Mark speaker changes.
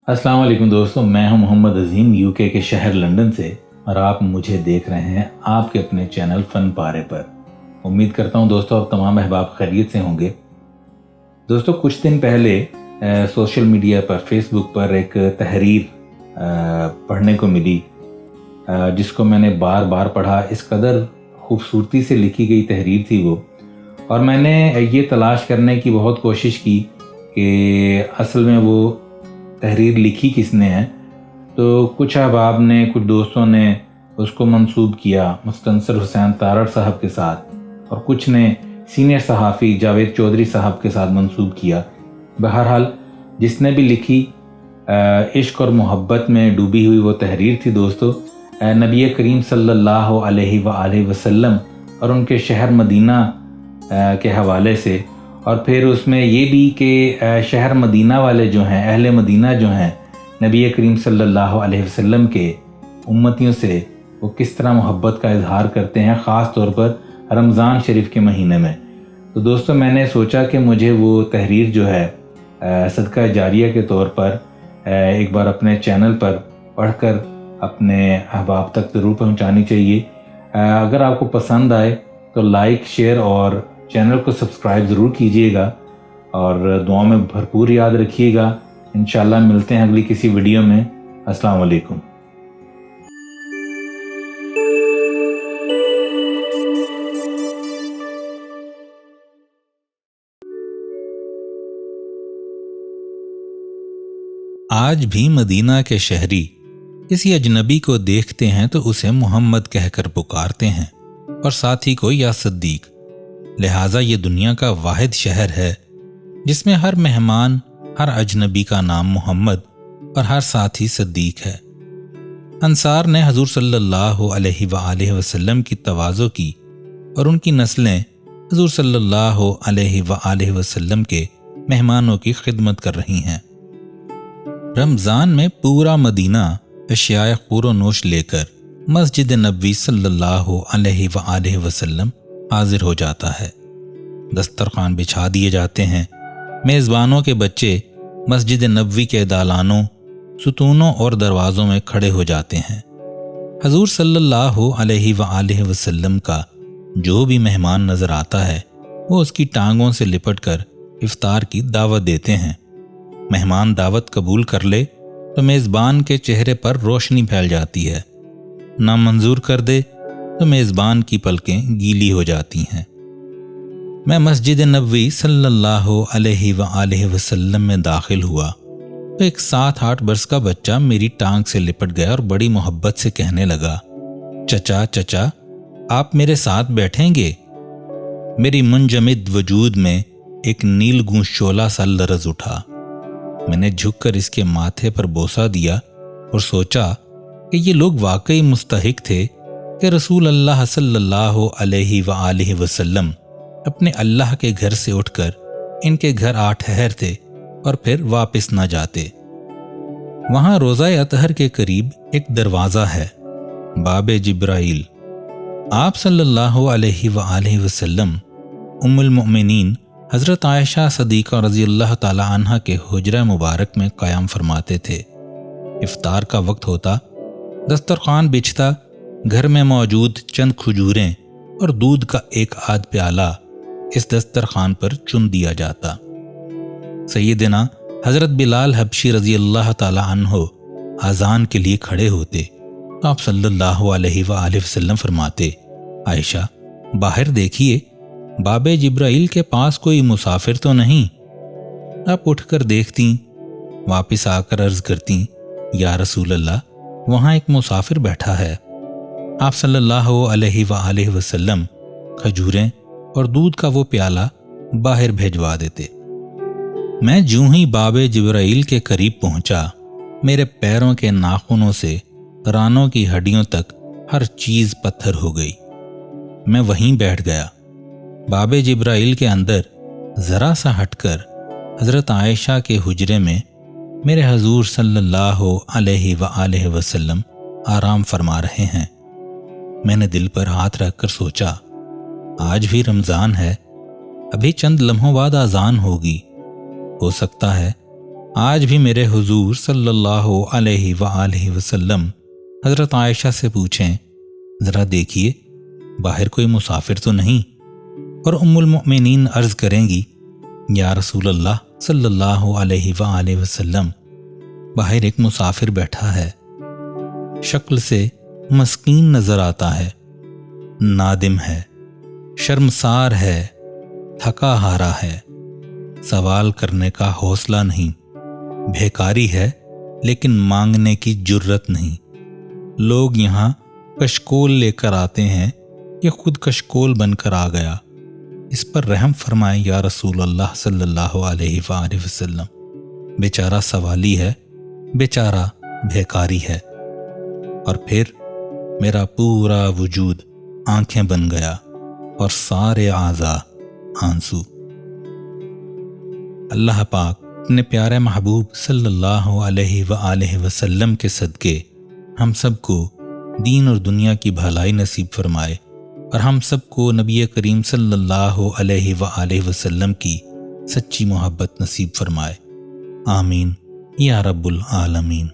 Speaker 1: अस्सलाम वालेकुम दोस्तों, मैं हूं मोहम्मद अजीम यूके के शहर लंदन से और आप मुझे देख रहे हैं आपके अपने चैनल फन पारे पर। उम्मीद करता हूं दोस्तों आप तमाम अहबाब खैरियत से होंगे। दोस्तों कुछ दिन पहले सोशल मीडिया पर फेसबुक पर एक तहरीर पढ़ने को मिली जिसको मैंने बार बार पढ़ा। इस कदर खूबसूरती से लिखी गई तहरीर थी वो, और मैंने ये तलाश करने की बहुत कोशिश की कि असल में वो तहरीर लिखी किसने है। तो कुछ अहबाब ने, कुछ दोस्तों ने उसको मंसूब किया मुस्तनसर हुसैन तारड़ साहब के साथ, और कुछ ने सीनियर सहाफ़ी जावेद चौधरी साहब के साथ मंसूब किया। बहरहाल जिसने भी लिखी, इश्क और मोहब्बत में डूबी हुई वो तहरीर थी दोस्तों, नबी करीम सल्लल्लाहु अलैहि वसल्लम और उनके शहर मदीना के हवाले से। और फिर उसमें ये भी कि शहर मदीना वाले जो हैं, अहले मदीना जो हैं, नबी करीम सल्लल्लाहु अलैहि वसल्लम के उम्मतियों से वो किस तरह मोहब्बत का इजहार करते हैं, ख़ास तौर पर रमज़ान शरीफ के महीने में। तो दोस्तों मैंने सोचा कि मुझे वो तहरीर जो है सदका जारिया के तौर पर एक बार अपने चैनल पर पढ़कर अपने अहबाब तक ज़रूर पहुंचानी चाहिए। अगर आपको पसंद आए तो लाइक, शेयर और चैनल को सब्सक्राइब ज़रूर कीजिएगा और दुआ में भरपूर याद रखिएगा। इंशाल्लाह मिलते हैं अगली किसी वीडियो में। अस्सलाम वालेकुम।
Speaker 2: आज भी मदीना के शहरी किसी अजनबी को देखते हैं तो उसे मोहम्मद कहकर पुकारते हैं और साथी को या सिद्दीक। लिहाजा ये दुनिया का वाहिद शहर है जिसमें हर मेहमान, हर अजनबी का नाम मोहम्मद और हर साथी सिद्दीक है। अंसार ने हजूर सल्लल्लाहु अलैहि वसल्लम की तवाज़ो की और उनकी नस्लें हजूर सल्लल्लाहु अलैहि वसल्लम के मेहमानों की खिदमत कर रही हैं। रमज़ान में पूरा मदीना अशियाए ख़ुर-ओ-नोश लेकर मस्जिद नबवी सल्लल्लाहु अलैहि वसल्लम हाजिर हो जाता है। दस्तरखान बिछा दिए जाते हैं। मेज़बानों के बच्चे मस्जिद नबवी के दालानों, सुतूनों और दरवाज़ों में खड़े हो जाते हैं। हजूर सल्लल्लाहु अलैहि वसल्लम का जो भी मेहमान नज़र आता है वो उसकी टांगों से लिपटकर इफ्तार की दावत देते हैं। मेहमान दावत कबूल कर ले तो मेज़बान के चेहरे पर रोशनी फैल जाती है, नामंजूर कर दे तो मेज़बान की पलकें गीली हो जाती हैं। मैं मस्जिद नबवी सल्लल्लाहु अलैहि वसल्लम में दाखिल हुआ तो एक 7-8 बरस का बच्चा मेरी टांग से लिपट गया और बड़ी मोहब्बत से कहने लगा, चचा चचा आप मेरे साथ बैठेंगे। मेरी मुंजमिद वजूद में एक नीलगूं शोला सा लरज उठा। मैंने झुककर इसके माथे पर बोसा दिया और सोचा कि ये लोग वाकई मुस्तहिक थे कि रसूल अल्लाह सल्लल्लाहु अलैहि वसल्लम अपने अल्लाह के घर से उठकर इनके घर आ ठहरते और फिर वापस न जाते। वहां रोज़ा अतहर के करीब एक दरवाज़ा है, बाबे जिब्राइल। आप सल्लल्लाहु अलैहि वसल्लम उम्मुल मोमिनीन हज़रत आयशा सदीक़ा रज़ियल्लाहु ताला अन्हा के हुजरा मुबारक में क़याम फरमाते थे। इफ्तार का वक्त होता, दस्तरखान बिछता, घर में मौजूद चंद खजूरें और दूध का एक आध प्याला इस दस्तरखान पर चुन दिया जाता। सैयदना हज़रत बिलाल हबशी रज़ियल्लाहु ताला अन्हो अज़ान के लिए खड़े होते तो आप सल्लल्लाहु अलैहि वसल्लम फरमाते, आयशा बाहर देखिए, बाबे जिब्राइल के पास कोई मुसाफिर तो नहीं। आप उठकर देखती, वापस आकर अर्ज करती, या रसूल अल्लाह वहाँ एक मुसाफिर बैठा है। आप सल्लल्लाहु अलैहि वसल्लम खजूरें और दूध का वो प्याला बाहर भेजवा देते। मैं जूं ही बाबे जिब्राइल के करीब पहुंचा, मेरे पैरों के नाखूनों से रानों की हड्डियों तक हर चीज पत्थर हो गई। मैं वहीं बैठ गया। बाबे जिब्राइल के अंदर जरा सा हटकर हजरत आयशा के हुजरे में मेरे हजूर सल्लल्लाहु अलैहि वसल्लम आराम फरमा रहे हैं। मैंने दिल पर हाथ रखकर सोचा, आज भी रमज़ान है, अभी चंद लम्हों बाद आज़ान होगी। हो सकता है आज भी मेरे हुजूर सल्लल्लाहु अलैहि वआलैहि वसल्लम हज़रत आयशा से पूछें, ज़रा देखिए बाहर कोई मुसाफिर तो नहीं, और उम्मुल मोमिनीन अर्ज़ करेंगी, या रसूल अल्लाह सल्लल्लाहु अलैहि वआलैहि वसल्लम, बाहर एक मुसाफिर बैठा है, शक्ल से मस्कीन नज़र आता है, नादिम है, शर्मसार है, थका हारा है, सवाल करने का हौसला नहीं, भिखारी है लेकिन मांगने की जुर्रत नहीं। लोग यहाँ कशकोल लेकर आते हैं, ये खुद कशकोल बनकर आ गया, इस पर रहम फरमाएं या रसूल अल्लाह सल्लल्लाहु अलैहि वसल्लम। बेचारा सवाली है, बेचारा भिखारी है। और फिर मेरा पूरा वजूद आंखें बन गया और सारे आज़ा आंसू। अल्लाह पाक अपने प्यारे महबूब सल्लल्लाहु अलैहि वसल्लम के सदके हम सबको दीन और दुनिया की भलाई नसीब फरमाए और हम सबको नबी करीम सल्लल्लाहु अलैहि वसल्लम की सच्ची मोहब्बत नसीब फरमाए। आमीन या रब्बुल आलमीन।